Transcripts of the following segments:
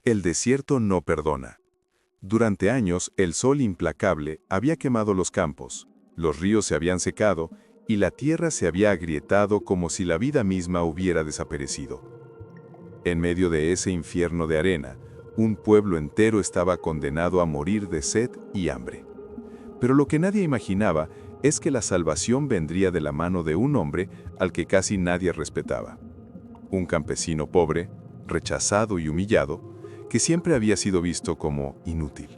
El desierto no perdona. Durante años, el sol implacable había quemado los campos, los ríos se habían secado y la tierra se había agrietado como si la vida misma hubiera desaparecido. En medio de ese infierno de arena, un pueblo entero estaba condenado a morir de sed y hambre. Pero lo que nadie imaginaba es que la salvación vendría de la mano de un hombre al que casi nadie respetaba. Un campesino pobre, rechazado y humillado, que siempre había sido visto como inútil.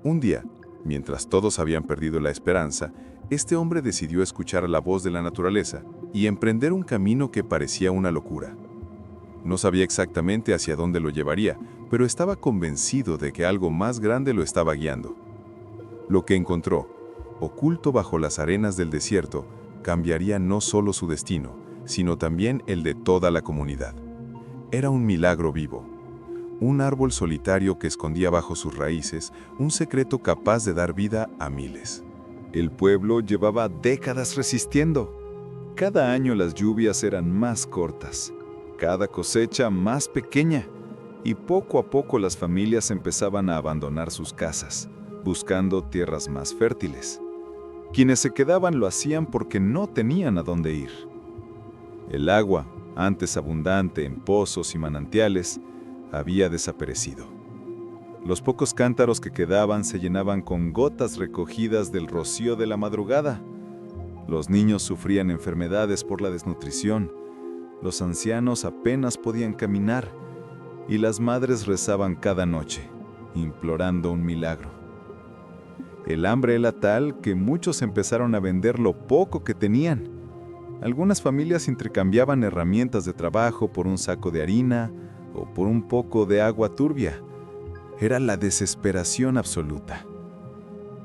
Un día, mientras todos habían perdido la esperanza, este hombre decidió escuchar la voz de la naturaleza y emprender un camino que parecía una locura. No sabía exactamente hacia dónde lo llevaría, pero estaba convencido de que algo más grande lo estaba guiando. Lo que encontró, oculto bajo las arenas del desierto, cambiaría no solo su destino, sino también el de toda la comunidad. Era un milagro vivo. Un árbol solitario que escondía bajo sus raíces un secreto capaz de dar vida a miles. El pueblo llevaba décadas resistiendo. Cada año las lluvias eran más cortas, cada cosecha más pequeña, y poco a poco las familias empezaban a abandonar sus casas, buscando tierras más fértiles. Quienes se quedaban lo hacían porque no tenían a dónde ir. El agua, antes abundante en pozos y manantiales, había desaparecido. Los pocos cántaros que quedaban se llenaban con gotas recogidas del rocío de la madrugada. Los niños sufrían enfermedades por la desnutrición, los ancianos apenas podían caminar y las madres rezaban cada noche, implorando un milagro. El hambre era tal que muchos empezaron a vender lo poco que tenían. Algunas familias intercambiaban herramientas de trabajo por un saco de harina o por un poco de agua turbia. Era la desesperación absoluta.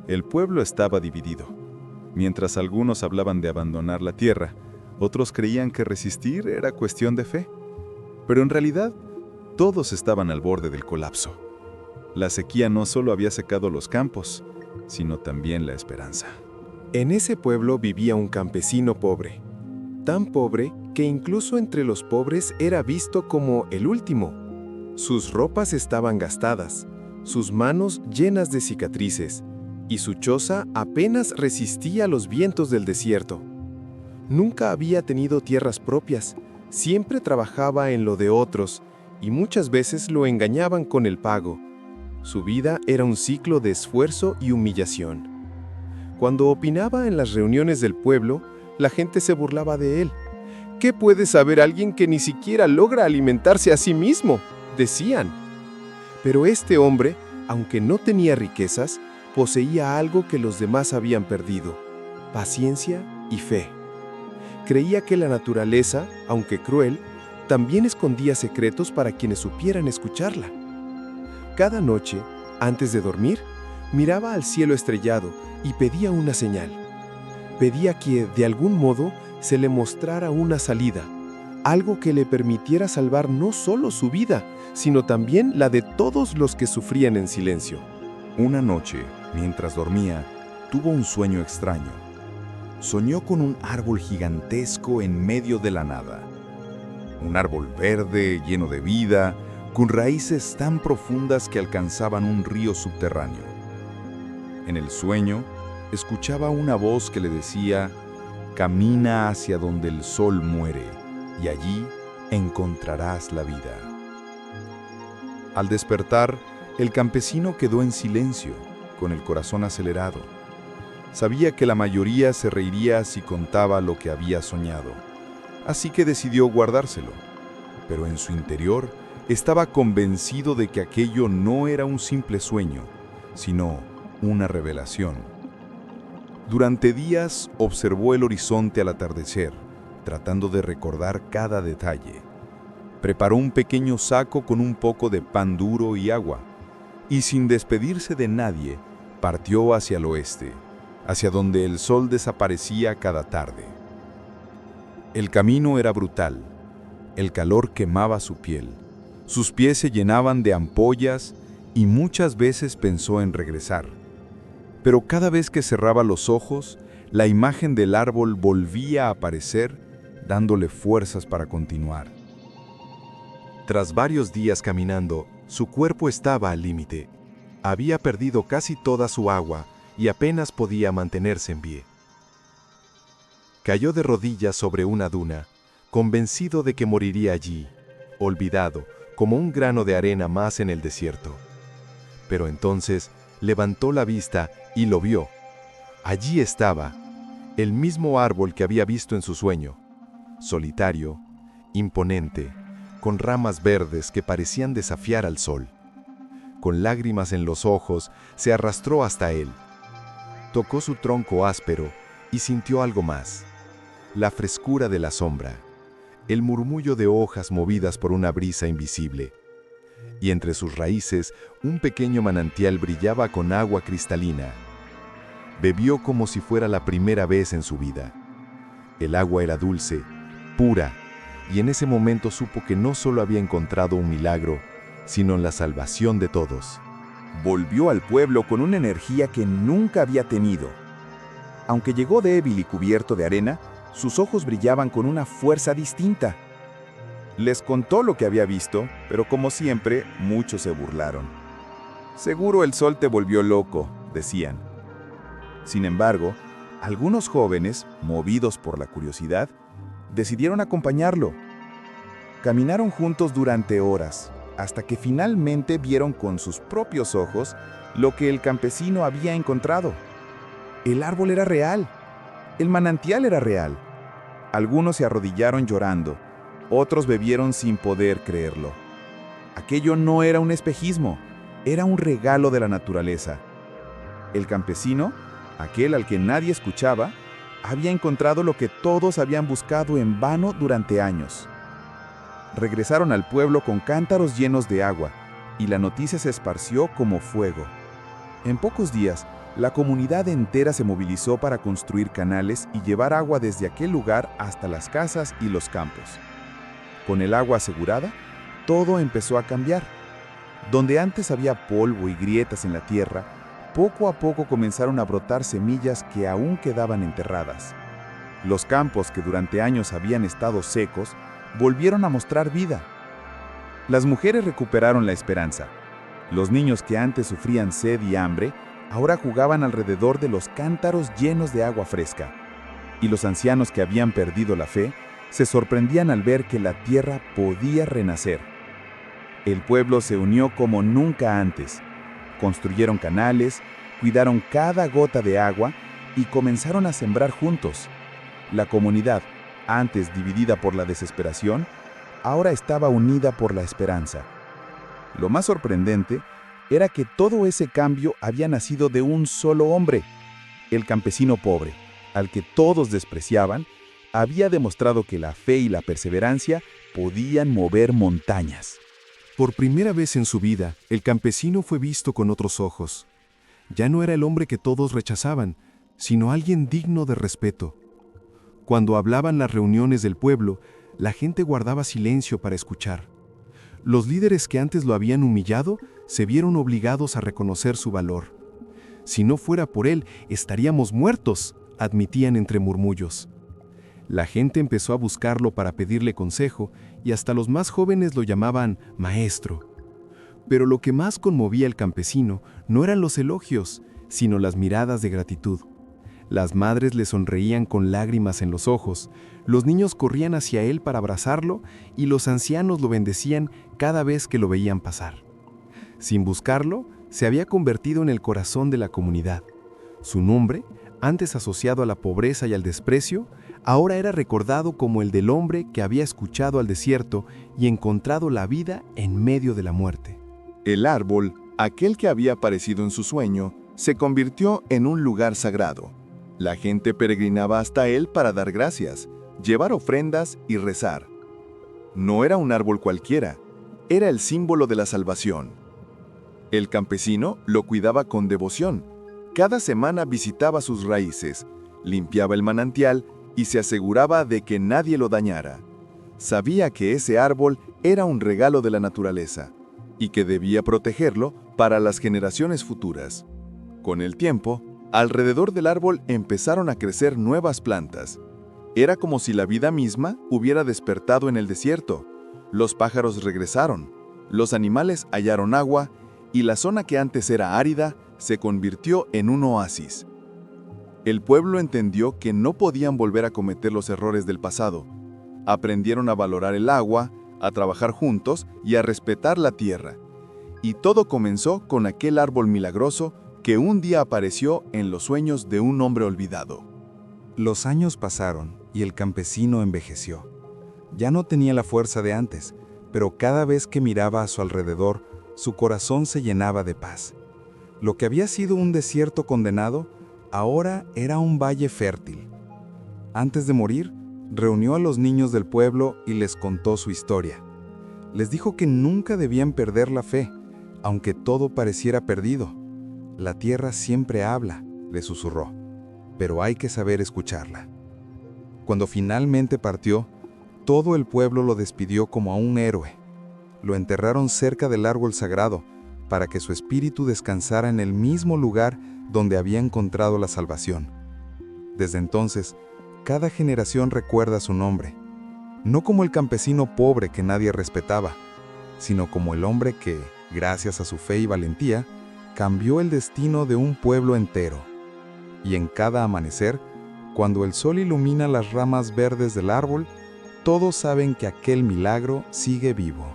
El pueblo estaba dividido. Mientras algunos hablaban de abandonar la tierra, otros creían que resistir era cuestión de fe. Pero en realidad, todos estaban al borde del colapso. La sequía no solo había secado los campos, sino también la esperanza. En ese pueblo vivía un campesino pobre, tan pobre que incluso entre los pobres era visto como el último. Sus ropas estaban gastadas, sus manos llenas de cicatrices, y su choza apenas resistía los vientos del desierto. Nunca había tenido tierras propias, siempre trabajaba en lo de otros, y muchas veces lo engañaban con el pago. Su vida era un ciclo de esfuerzo y humillación. Cuando opinaba en las reuniones del pueblo, la gente se burlaba de él. ¿Qué puede saber alguien que ni siquiera logra alimentarse a sí mismo?, decían. Pero este hombre, aunque no tenía riquezas, poseía algo que los demás habían perdido: paciencia y fe. Creía que la naturaleza, aunque cruel, también escondía secretos para quienes supieran escucharla. Cada noche, antes de dormir, miraba al cielo estrellado y pedía una señal. Pedía que, de algún modo, se le mostrara una salida, algo que le permitiera salvar no solo su vida, sino también la de todos los que sufrían en silencio. Una noche, mientras dormía, tuvo un sueño extraño. Soñó con un árbol gigantesco en medio de la nada. Un árbol verde, lleno de vida, con raíces tan profundas que alcanzaban un río subterráneo. En el sueño, escuchaba una voz que le decía: «Camina hacia donde el sol muere, y allí encontrarás la vida». Al despertar, el campesino quedó en silencio, con el corazón acelerado. Sabía que la mayoría se reiría si contaba lo que había soñado, así que decidió guardárselo. Pero en su interior estaba convencido de que aquello no era un simple sueño, sino una revelación. Durante días observó el horizonte al atardecer, tratando de recordar cada detalle. Preparó un pequeño saco con un poco de pan duro y agua, y sin despedirse de nadie, partió hacia el oeste, hacia donde el sol desaparecía cada tarde. El camino era brutal, el calor quemaba su piel, sus pies se llenaban de ampollas y muchas veces pensó en regresar. Pero cada vez que cerraba los ojos, la imagen del árbol volvía a aparecer, dándole fuerzas para continuar. Tras varios días caminando, su cuerpo estaba al límite. Había perdido casi toda su agua y apenas podía mantenerse en pie. Cayó de rodillas sobre una duna, convencido de que moriría allí, olvidado, como un grano de arena más en el desierto. Pero entonces levantó la vista y lo vio. Allí estaba, el mismo árbol que había visto en su sueño, solitario, imponente, con ramas verdes que parecían desafiar al sol. Con lágrimas en los ojos, se arrastró hasta él. Tocó su tronco áspero y sintió algo más: la frescura de la sombra, el murmullo de hojas movidas por una brisa invisible. Y entre sus raíces, un pequeño manantial brillaba con agua cristalina. Bebió como si fuera la primera vez en su vida. El agua era dulce, pura, y en ese momento supo que no solo había encontrado un milagro, sino la salvación de todos. Volvió al pueblo con una energía que nunca había tenido. Aunque llegó débil y cubierto de arena, sus ojos brillaban con una fuerza distinta. Les contó lo que había visto, pero como siempre, muchos se burlaron. «Seguro el sol te volvió loco», decían. Sin embargo, algunos jóvenes, movidos por la curiosidad, decidieron acompañarlo. Caminaron juntos durante horas, hasta que finalmente vieron con sus propios ojos lo que el campesino había encontrado. El árbol era real. El manantial era real. Algunos se arrodillaron llorando, otros bebieron sin poder creerlo. Aquello no era un espejismo, era un regalo de la naturaleza. El campesino, aquel al que nadie escuchaba, había encontrado lo que todos habían buscado en vano durante años. Regresaron al pueblo con cántaros llenos de agua, y la noticia se esparció como fuego. En pocos días, la comunidad entera se movilizó para construir canales y llevar agua desde aquel lugar hasta las casas y los campos. Con el agua asegurada, todo empezó a cambiar. Donde antes había polvo y grietas en la tierra, poco a poco comenzaron a brotar semillas que aún quedaban enterradas. Los campos que durante años habían estado secos, volvieron a mostrar vida. Las mujeres recuperaron la esperanza. Los niños que antes sufrían sed y hambre, ahora jugaban alrededor de los cántaros llenos de agua fresca. Y los ancianos que habían perdido la fe, se sorprendían al ver que la tierra podía renacer. El pueblo se unió como nunca antes. Construyeron canales, cuidaron cada gota de agua y comenzaron a sembrar juntos. La comunidad, antes dividida por la desesperación, ahora estaba unida por la esperanza. Lo más sorprendente era que todo ese cambio había nacido de un solo hombre. El campesino pobre, al que todos despreciaban, había demostrado que la fe y la perseverancia podían mover montañas. Por primera vez en su vida, el campesino fue visto con otros ojos. Ya no era el hombre que todos rechazaban, sino alguien digno de respeto. Cuando hablaban las reuniones del pueblo, la gente guardaba silencio para escuchar. Los líderes que antes lo habían humillado se vieron obligados a reconocer su valor. Si no fuera por él, estaríamos muertos, admitían entre murmullos. La gente empezó a buscarlo para pedirle consejo y hasta los más jóvenes lo llamaban maestro. Pero lo que más conmovía al campesino no eran los elogios, sino las miradas de gratitud. Las madres le sonreían con lágrimas en los ojos, los niños corrían hacia él para abrazarlo y los ancianos lo bendecían cada vez que lo veían pasar. Sin buscarlo, se había convertido en el corazón de la comunidad. Su nombre, antes asociado a la pobreza y al desprecio, ahora era recordado como el del hombre que había escuchado al desierto y encontrado la vida en medio de la muerte. El árbol, aquel que había aparecido en su sueño, se convirtió en un lugar sagrado. La gente peregrinaba hasta él para dar gracias, llevar ofrendas y rezar. No era un árbol cualquiera, era el símbolo de la salvación. El campesino lo cuidaba con devoción. Cada semana visitaba sus raíces, limpiaba el manantial y se aseguraba de que nadie lo dañara. Sabía que ese árbol era un regalo de la naturaleza y que debía protegerlo para las generaciones futuras. Con el tiempo, alrededor del árbol empezaron a crecer nuevas plantas. Era como si la vida misma hubiera despertado en el desierto. Los pájaros regresaron, los animales hallaron agua y la zona que antes era árida se convirtió en un oasis. El pueblo entendió que no podían volver a cometer los errores del pasado. Aprendieron a valorar el agua, a trabajar juntos y a respetar la tierra. Y todo comenzó con aquel árbol milagroso que un día apareció en los sueños de un hombre olvidado. Los años pasaron y el campesino envejeció. Ya no tenía la fuerza de antes, pero cada vez que miraba a su alrededor, su corazón se llenaba de paz. Lo que había sido un desierto condenado, ahora era un valle fértil. Antes de morir, reunió a los niños del pueblo y les contó su historia. Les dijo que nunca debían perder la fe, aunque todo pareciera perdido. La tierra siempre habla, le susurró, pero hay que saber escucharla. Cuando finalmente partió, todo el pueblo lo despidió como a un héroe. Lo enterraron cerca del árbol sagrado, para que su espíritu descansara en el mismo lugar donde había encontrado la salvación. Desde entonces, cada generación recuerda su nombre, no como el campesino pobre que nadie respetaba, sino como el hombre que, gracias a su fe y valentía, cambió el destino de un pueblo entero. Y en cada amanecer, cuando el sol ilumina las ramas verdes del árbol, todos saben que aquel milagro sigue vivo.